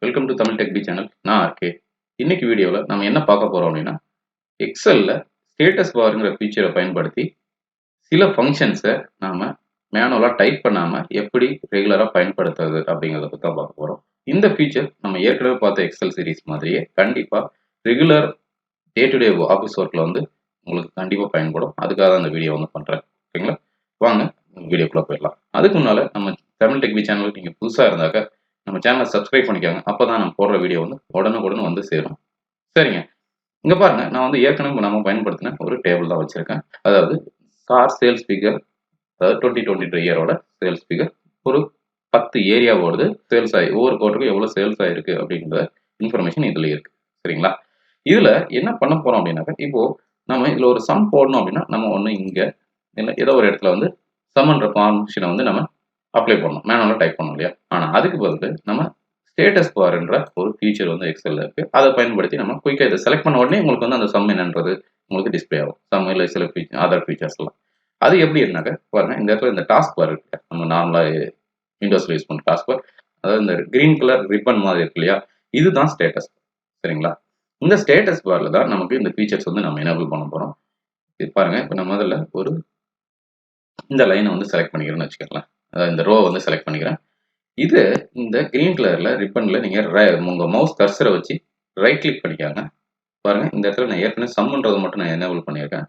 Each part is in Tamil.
Welcome to Tamil tech P channel. நான் ஆர்கே. இன்னைக்கு வீடியோவில் நம்ம என்ன பார்க்க போறோம் அப்படின்னா, எக்ஸல்ல ஸ்டேட்டஸ் பார்ங்கிற ஃபீச்சரை பயன்படுத்தி சில ஃபங்க்ஷன்ஸை நாம மேனுவலாக டைப் பண்ணாம எப்படி ரெகுலராக பயன்படுத்துறது அப்படிங்கிறத பற்றி தான் பார்க்க போறோம். இந்த ஃபீச்சர் நம்ம ஏற்கனவே பார்த்த எக்ஸல் சீரிஸ் மாதிரியே கண்டிப்பாக regular day to day office ஒர்க்கில் வந்து உங்களுக்கு கண்டிப்பாக பயன்படும். அதுக்காக தான் இந்த வீடியோ வந்து பண்ணுறேன். ஓகேங்களா? வாங்க வீடியோக்குள்ளே போயிடலாம். அதுக்கு முன்னால் நம்ம தமிழ் டெக் பி சேனலுக்கு நீங்கள் புதுசாக இருந்தாக்க நம்ம சேனலை சப்ஸ்கிரைப் பண்ணிக்கோங்க. அப்போ தான் நம்ம போடுற வீடியோ வந்து உடனுக்குடன் வந்து சேரும். சரிங்க, இங்கே பாருங்க, நான் வந்து ஏற்கனவே நம்ம பயன்படுத்தின ஒரு டேபிள் தான் வச்சுருக்கேன். அதாவது கார் சேல்ஸ் ஃபிகர், அதாவது 2022 இயரோட சேல்ஸ் ஃபிகர், ஒரு 10 ஏரியாவோடது சேல்ஸ் ஆகி ஒவ்வொரு குவார்ட்டருக்கும் எவ்வளோ சேல்ஸ் ஆகிருக்கு அப்படின்ற இன்ஃபர்மேஷன் இதில் இருக்குது. சரிங்களா? இதில் என்ன பண்ண போகிறோம் அப்படின்னாக்கா, இப்போது நம்ம இதில் ஒரு சம் போடணும் அப்படின்னா நம்ம ஒன்று இங்கே இல்லை ஏதோ ஒரு இடத்துல வந்து சம்ன்ற ஃபங்க்ஷனை வந்து நம்ம அப்ளை பண்ணணும், மேனுவலாக டைப் பண்ணணும் இல்லையா? ஆனால் அதுக்கு பதில் நம்ம ஸ்டேட்டஸ் பார்ன்ற ஒரு ஃபீச்சர் வந்து எக்ஸலில் இருக்குது. அதை பயன்படுத்தி நம்ம குயிக்காக இதை செலக்ட் பண்ண உடனே உங்களுக்கு வந்து அந்த சம் என்னன்றது உங்களுக்கு டிஸ்பிளே ஆகும். சம் இல்லை சில அதர் ஃபீச்சர்ஸ்லாம். அது எப்படி இருந்தாக்க பாருங்க, இந்த இடத்துல இந்த டாஸ்க் பார் இருக்கு, நம்ம நார்மலாக விண்டோஸில் யூஸ் பண்ணுற டாஸ்க் பார், அதாவது இந்த கிரீன் கலர் ரிப்பன் மாதிரி இருக்கு இல்லையா, இதுதான் ஸ்டேட்டஸ். சரிங்களா? இந்த ஸ்டேட்டஸ் பாரில் தான் நமக்கு இந்த ஃபீச்சர்ஸ் வந்து நம்ம எனேபிள் பண்ண போகிறோம். இது பாருங்க, இப்போ நான் முதல்ல ஒரு இந்த லைனை வந்து செலக்ட் பண்ணிக்கிறேன்னு வச்சுக்கலாம். அதாவது இந்த ரோ வந்து செலக்ட் பண்ணிக்கிறேன். இது இந்த கிரீன் கலர்ல ரிப்பன்ல நீங்க உங்க மவுஸ் கர்சரை வச்சு ரைட் கிளிக் பண்ணிக்காங்க. பாருங்க, இந்த இடத்துல நான் ஏற்கனவே சம்ன்றது மட்டும் நான் எனேபிள் பண்ணியிருக்கேன்.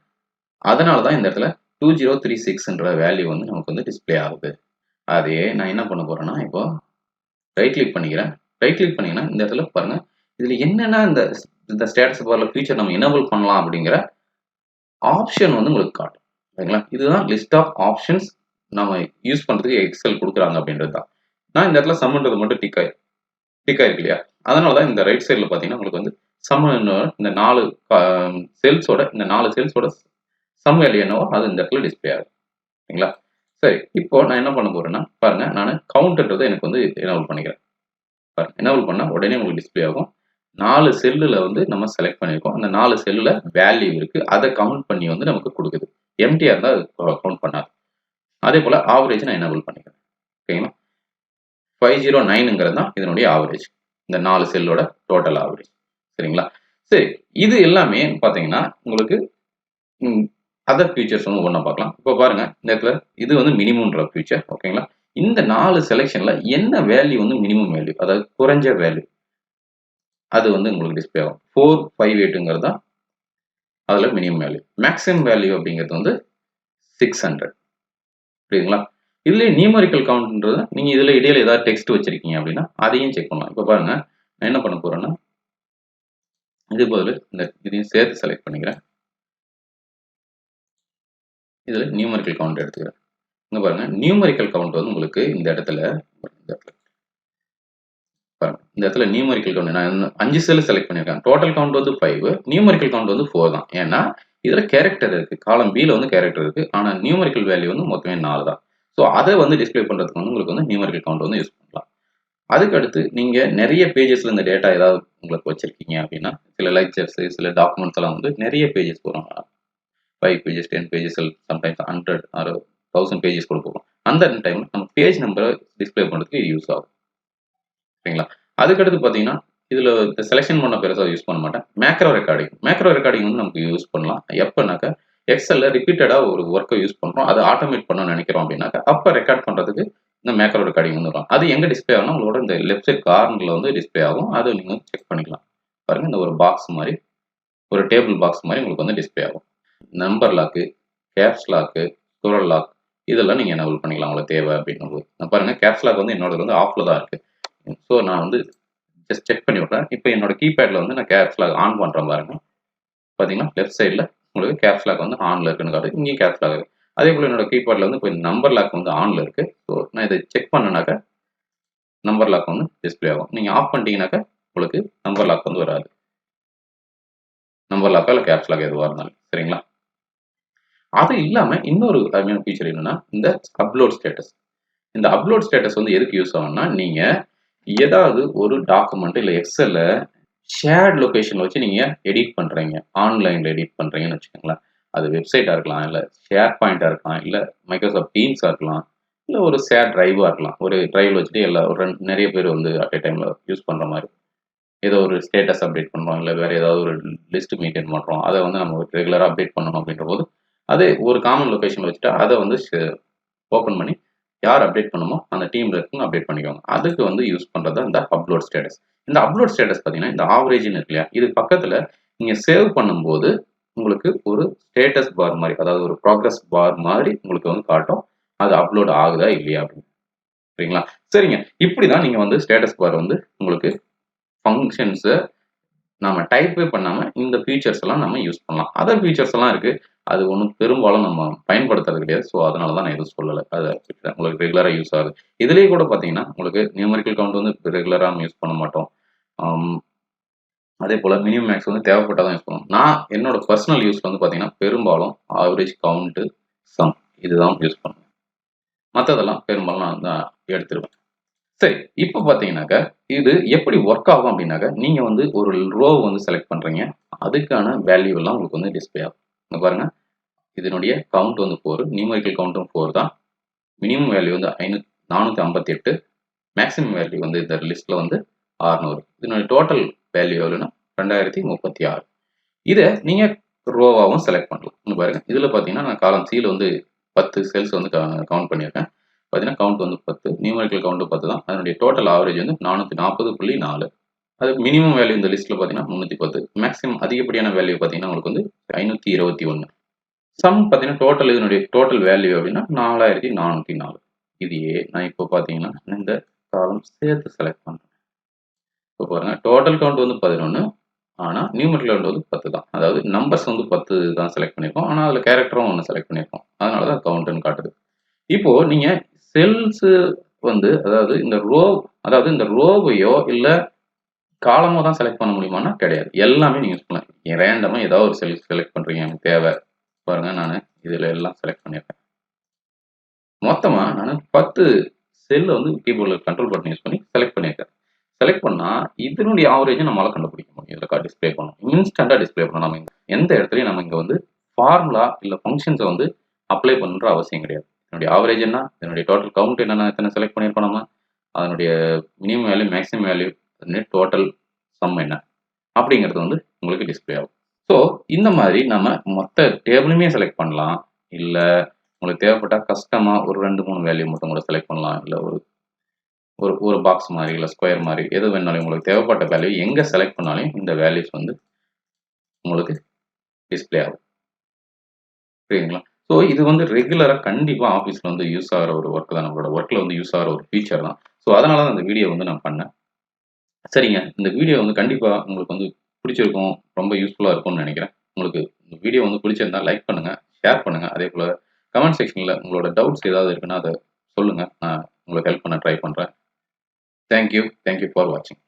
அதனால தான் இந்த இடத்துல 2036ன்ற வேல்யூ வந்து நமக்கு வந்து டிஸ்பிளே ஆகுது. அதே நான் என்ன பண்ண போறேன்னா, இப்போ ரைட் கிளிக் பண்ணிக்கிறேன். ரைட் கிளிக் பண்ணீங்கன்னா இந்த இடத்துல பாருங்க, இதுல என்னென்ன இந்த ஸ்டேட்டஸ் பார்ல ஃபீச்சர் நம்ம எனேபிள் பண்ணலாம் அப்படிங்கிற ஆப்ஷன் வந்து உங்களுக்கு காட்டும். சரிங்களா? இதுதான் லிஸ்ட் ஆஃப் ஆப்ஷன்ஸ் நம்ம யூஸ் பண்றதுக்கு எக்ஸல் கொடுக்குறாங்க அப்படின்றது தான். நான் இந்த இடத்துல சம்ன்றது மட்டும் டிக் ஆயிருக்கு இல்லையா? அதனால தான் இந்த ரைட் சைடில் பார்த்தீங்கன்னா உங்களுக்கு வந்து சம் இந்த 4 செல்ஸோட இந்த 4 செல்ஸோட சம் வேல்யூ என்னவோ அது இந்த இடத்துல டிஸ்பிளே ஆகும். சரிங்களா? சரி, இப்போ நான் என்ன பண்ண போறேன்னா, பாருங்க, நான் கவுண்ட்ன்றதை எனக்கு வந்து எனேபிள் பண்ணிக்கிறேன். பாருங்க, எனேபிள் பண்ணால் உடனே உங்களுக்கு டிஸ்பிளே ஆகும். 4 செல்லில் வந்து நம்ம செலக்ட் பண்ணியிருக்கோம். அந்த 4 செல்லில் வேல்யூ இருக்கு, அதை கவுண்ட் பண்ணி வந்து நமக்கு கொடுக்குது. எம்டிஆர் இருந்தால் அது கவுண்ட் பண்ணாது. அதே போல் ஆவரேஜ் நான் எனேபிள் பண்ணிக்கிறேன். ஓகேங்களா? 509ங்கிறது தான் இதனுடைய ஆவரேஜ், இந்த 4 செல்லோட டோட்டல் ஆவரேஜ். சரிங்களா? சரி, இது எல்லாமே பார்த்தீங்கன்னா உங்களுக்கு அதர் ஃபீச்சர்ஸ் வந்து ஒன்றா பார்க்கலாம். இப்போ பாருங்க, இந்த இடத்துல இது வந்து மினிமம்ன்ற ஃபீச்சர். ஓகேங்களா? இந்த 4 செலெக்ஷன்ல என்ன வேல்யூ வந்து மினிமம் வேல்யூ, அதாவது குறைஞ்ச வேல்யூ, அது வந்து உங்களுக்கு டிஸ்பிளே ஆகும். 458ங்கிறது தான் அதில் மினிமம் வேல்யூ. மேக்ஸிமம் வேல்யூ அப்படிங்கிறது வந்து 600. புரியுதுங்களா? இதுலேயே நியூமரிக்கல் கவுண்ட்ன்றது நீங்கள் இதில் இடையில ஏதாவது டெக்ஸ்ட் வச்சிருக்கீங்க அப்படின்னா அதையும் செக் பண்ணலாம். இப்போ பாருங்க, நான் என்ன பண்ண போறேன்னா, இது பதில் இந்த இதையும் சேர்த்து செலக்ட் பண்ணிக்கிறேன். இதில் நியூமரிக்கல் கவுண்ட் எடுத்துக்கிறேன். இங்கே பாருங்க, நியூமரிக்கல் கவுண்ட் வந்து உங்களுக்கு இந்த இடத்துல இந்த இடத்துல நியூமரிக்கல் கவுண்ட் நான் 5 செல் செலக்ட் பண்ணியிருக்கேன். டோட்டல் கவுண்ட் வந்து 5, நியூமரிக்கல் கவுண்ட் வந்து 4 தான். ஏன்னா இதில் கேரக்டர் இருக்கு, காலம் பியில் வந்து கேரக்டர் இருக்கு. ஆனால் நியூமரிக்கல் வேல்யூ வந்து மொத்தமே 4 தான். ஸோ அதை வந்து டிஸ்பிளே பண்ணுறதுக்கு வந்து உங்களுக்கு வந்து நியூமரிக்கல் கவுண்ட் வந்து யூஸ் பண்ணலாம். அதுக்கு அடுத்து நீங்கள் நிறைய பேஜஸ்ல இந்த டேட்டா ஏதாவது உங்களுக்கு வச்சிருக்கீங்க அப்படின்னா, சில லெக்சர்ஸ் சில டாக்குமெண்ட்ஸ் எல்லாம் வந்து நிறைய பேஜஸ் போகிறோம். 5 pages 10 pages sometimes 100 or 1000 pages கூட போகும். அந்த டைம்ல நம்ம பேஜ் நம்பரை டிஸ்பிளே பண்ணுறதுக்கு யூஸ் ஆகும். சரிங்களா? அதுக்கடுத்து பார்த்தீங்கன்னா, இதில் இந்த செலெக்ஷன் பண்ண பெருசாக யூஸ் பண்ண மாட்டேன். மேக்ரோ ரெக்கார்டிங் வந்து நமக்கு யூஸ் பண்ணலாம். எப்போனாக்கா எக்ஸல்ல ரிப்பீட்டடாக ஒரு ஒர்க்கை யூஸ் பண்ணுறோம், அதை ஆட்டோமேட் பண்ணணும்னு நினைக்கிறோம் அப்படின்னாக்கா அப்போ ரெக்கார்ட் பண்ணுறதுக்கு இந்த மேக்ரோ ரெக்கார்டிங் வந்து வரும். அது எங்கே டிஸ்பிளே ஆகும்னா உங்களோட இந்த லெஃப்ட் சைட் கார்னரில் வந்து டிஸ்பிளே ஆகும். அதை நீங்கள் செக் பண்ணிக்கலாம். பாருங்க, இந்த ஒரு பாக்ஸ் மாதிரி, ஒரு டேபிள் பாக்ஸ் மாதிரி உங்களுக்கு வந்து டிஸ்பிளே ஆகும். Number lock, caps lock, scroll lock, இதெல்லாம் நீங்கள் எனேபிள் பண்ணிக்கலாம் உங்களுக்கு தேவை அப்படின்னு. நான் பாருங்க, கேப்ஸ் லாக் வந்து என்னோட வந்து ஆஃப்ல தான் இருக்கு. ஸோ நான் வந்து ஜஸ்ட் செக் பண்ணி விட்றேன். இப்போ என்னோட கீபேடில் வந்து நான் கேப்ஸ் லாக் ஆன் பண்ணுறேன். பாருங்க, பார்த்தீங்கன்னா லெஃப்ட் சைடில் உங்களுக்கு கேப்ஸ் லாக் வந்து ஆன்ல இருக்குன்னு காட்டுது. இங்கேயும் கேப்ஸ் லாக் இருக்கு. அதே போல் என்னோட கீபேடில் வந்து இப்போ நம்பர் லாக் வந்து ஆன்ல இருக்கு. ஸோ நான் இதை செக் பண்ணனாக்கா நம்பர் லாக் வந்து டிஸ்பிளே ஆகும். நீங்கள் ஆஃப் பண்ணிட்டீங்கன்னாக்கா உங்களுக்கு நம்பர் லாக் வந்து வராது. நம்பர் லாக்கா இல்லை கேப்ஸ் லாக் எதுவாக இருந்தாலும். சரிங்களா? அது இல்லாமல் இன்னொரு அருமையான ஃபீச்சர் என்னன்னா, இந்த அப்லோட் ஸ்டேட்டஸ். இந்த அப்லோட் ஸ்டேட்டஸ் வந்து எதுக்கு யூஸ் ஆகும்னா, நீங்கள் ஏதாவது ஒரு டாக்குமெண்ட் இல்லை எக்ஸல்ல ஷேர்ட் லொகேஷன் வச்சு நீங்கள் எடிட் பண்ணுறீங்க, ஆன்லைனில் எடிட் பண்ணுறீங்கன்னு வச்சுக்கோங்களேன். அது வெப்சைட்டாக இருக்கலாம், இல்லை ஷேர் பாயிண்டாக இருக்கலாம், இல்லை மைக்ரோசாஃப்ட் டீம்ஸாக இருக்கலாம், இல்ல ஒரு ஷேர் டிரைவா இருக்கலாம். ஒரு டிரைவ்ல வச்சுட்டு ஒரு நெறைய பேர் வந்து அட் எ டைம்ல யூஸ் பண்ற மாரி. ஏதோ ஒரு ஸ்டேட்டஸ் அப்டேட் பண்றோம். இல்ல வேற ஏதாவது ஒரு லிஸ்ட் மெயின்டெயின் பண்றோம். அத வந்து நம்ம ரெகுலரா அப்டேட் பண்ணணும் அப்படின்றபோது, அதே ஒரு காமன் லொகேஷன்ல வச்சுட்டா, அத வந்து ஓப்பன் பண்ணி யார் அப்டேட் பண்ணணுமோ அந்த டீம்ல இருக்கவங்க அப்டேட் பண்ணிக்குவாங்க. அதுக்கு வந்து யூஸ் பண்றது தான் இந்த அப்லோட் ஸ்டேட்டஸ். இந்த அப்லோட் ஸ்டேட்டஸ் பார்த்தீங்கன்னா, இந்த ஆவரேஜ்ன்னு இருக்கு இல்லையா? இது பக்கத்துல நீங்க சேவ் பண்ணும்போது, உங்களுக்கு ஒரு ஸ்டேட்டஸ் பார் மாரி, அதாவது ஒரு ப்ராக்ரஸ் பார் மாதிரி உங்களுக்கு வந்து காட்டும். அது அப்லோட் ஆகுதா இல்லையா அப்படின்னு. சரிங்களா? சரிங்க. இப்படி தான் நீங்க வந்து ஸ்டேட்டஸ் பார் வந்து உங்களுக்கு ஃபங்ஷன்ஸ நாம டைப்பே பண்ணாம இந்த ஃபீச்சர்ஸ் எல்லாம் நம்ம யூஸ் பண்ணலாம். அதர் ஃபீச்சர்ஸ் எல்லாம் இருக்கு. அது ஒண்ணும் பெரும்பாலும் நம்ம பயன்படுத்துறது கிடையாது. ஸோ, அதனால தான் நான் எதுவும் சொல்லல. அத விட்டுட்டேன். உங்களுக்கு ரெகுலரா யூஸ் ஆகுது. இதிலேயே கூட பார்த்தீங்கன்னா, உங்களுக்கு நியூமெரிக்கல் கவுண்ட் வந்து ரெகுலரா நம்ம யூஸ் பண்ண மாட்டோம். அம் அதேபோல மினிமம், மேக்ஸ் வந்து தேவைப்பட்டா தான் யூஸ் பண்ணுவோம். நான் என்னோட பெர்சனல் யூஸ்ல வந்து பார்த்தீங்கன்னா, பெரும்பாலும் ஆவரேஜ், கவுண்ட், சம் இதுதான் யூஸ் பண்ணுவேன். மத்ததெல்லாம் பெரும்பாலும் நான் தான் எடுத்துருவேன். சரி. இப்ப பார்த்தீங்கன்னாக்க, இது எப்படி ஒர்க் ஆகும் அப்டின்னாக்க, நீங்க வந்து ஒரு ரோவ வந்து செலக்ட் பண்றீங்க. அதுக்கான வேல்யூ எல்லாம் உங்களுக்கு வந்து டிஸ்ப்ளே ஆகும். இங்க பாருங்க. இதனுடைய கவுண்ட் வந்து 4. நியூமெரிக்கல் கவுண்ட்டும் 4 தான். மினிமம் வேல்யூ வந்து 458. மேக்ஸிமம் வேல்யூ வந்து இந்த லிஸ்ட்ல வந்து 600. இதனுடைய டோட்டல் வேல்யூ எவ்வளவுன்னா 2036. இத நீங்க ரோவாவும் செலக்ட் பண்ணலாம். இங்க பாருங்க. இதுல பார்த்தீங்கன்னா, நான் காலம் சில வந்து 10 செல்ஸ் வந்து கவுண்ட் பண்ணியிருக்கேன். பார்த்தீங்கன்னா, கவுண்ட் வந்து 10. நியூமெரிக்கல் கவுண்ட் 10 தான். அதனுடைய டோட்டல் ஆவரேஜ் வந்து 440.4. அது மினிமம் வேல்யூ இந்த லிஸ்ட்ல பார்த்தீங்கன்னா 310. மேக்ஸிமம் அதிகப்படியான வேல்யூ பார்த்தீங்கன்னா, உங்களுக்கு வந்து 521. சம் பார்த்தீங்கன்னா, இதனுடைய டோட்டல் வேல்யூ அப்படின்னா 4404. இதையே நான் இப்போ பார்த்தீங்கன்னா, இந்த காலம் சேர்த்து செலக்ட் பண்றேன். இப்போ பாருங்க, டோட்டல் கவுண்ட் வந்து 11. ஆனா, நியூமெரிக்கல் கவுண்ட் வந்து 10 தான். அதாவது நம்பர்ஸ் வந்து 10 தான் செலக்ட் பண்ணியிருக்கோம். ஆனா, அதில கேரக்டரும் 1 செலக்ட் பண்ணியிருக்கோம். அதனால தான் கவுண்ட்ன்னு காட்டுது. இப்போ நீங்க செல்ஸ் வந்து அதாவது இந்த ரோவையோ இல்ல காலமோ தான் செலக்ட் பண்ண முடியுமான்னா கிடையாது. எல்லாமே நீங்க யூஸ் பண்ணலாம். ரேண்டமா ஏதாவது ஒரு செல் செலக்ட் பண்றீங்க எனக்கு தேவை. பாருங்க நானு இதுல எல்லாம் செலக்ட் பண்ணியிருக்கேன். மொத்தமா நானு 10 செல்ல வந்து கீபோர்ட்ல கண்ட்ரோல் பட்டன் யூஸ் பண்ணி செலக்ட் பண்ணியிருக்கேன். செலக்ட் பண்ணா இதனுடைய ஆவரேஜ நம்மால கண்டுபிடிக்க முடியும். இதுல டிஸ்ப்ளே பண்ணும். இன்ஸ்டன்ட்டா டிஸ்ப்ளே பண்ணும். நம்ம எந்த இடத்துலயும் நம்ம இங்க வந்து ஃபார்முலா இல்ல ஃபங்ஷன்ஸ வந்து அப்ளை பண்ணணுன்ற அவசியம் கிடையாது. இதனுடைய ஆவரேஜ் என்ன? இதனுடைய டோட்டல் கவுண்ட் என்னன்னா எத்தன செலக்ட் பண்ணியிருக்கோம் நம்ம? அதனுடைய minimum value, maximum value, total some என்ன? அப்படிங்கிறது வந்து உங்களுக்கு டிஸ்ப்ளே ஆகும். ஸோ, இந்த மாதிரி நம்ம மொத்த டேபிளுமே செலக்ட் பண்ணலாம். இல்ல உங்களுக்கு தேவைப்பட்டா கஸ்டமா ஒரு 2, 3 வேல்யூ மட்டும் கூட செலக்ட் பண்ணலாம். இல்ல ஒரு ஒரு ஒரு பாக்ஸ் மாரி, இல்ல ஸ்கொயர் மாரி எது வேணாலும் உங்களுக்கு தேவைப்பட்ட வேல்யூ எங்க செலக்ட் பண்ணாலும் இந்த வேல்யூஸ் வந்து உங்களுக்கு டிஸ்ப்ளே ஆகும். புரியுதுங்களா? ஸோ, இது வந்து ரெகுலரா கண்டிப்பா ஆஃபீஸ்ல வந்து யூஸ் ஆகுற ஒரு ஒர்க் தான். நம்மளோட ஒர்க்ல வந்து யூஸ் ஆகுற ஒரு ஃபீச்சர் தான். ஸோ, அதனால தான் இந்த வீடியோ வந்து நான் பண்ணேன். சரிங்க. இந்த வீடியோ வந்து கண்டிப்பா உங்களுக்கு வந்து பிடிச்சிருக்கும். ரொம்ப யூஸ்ஃபுல்லா இருக்கும்னு நெனைக்கிறேன். உங்களுக்கு இந்த வீடியோ வந்து பிடிச்சிருந்தா லைக் பண்ணுங்க, ஷேர் பண்ணுங்க. அதேபோல கமெண்ட் செக்ஷன்ல உங்களோட டவுட்ஸ் ஏதாவது இருக்குன்னா, அத சொல்லுங்க. நான் உங்களுக்கு ஹெல்ப் பண்ண ட்ரை பண்றேன். Thank you. Thank you for வாட்சிங்.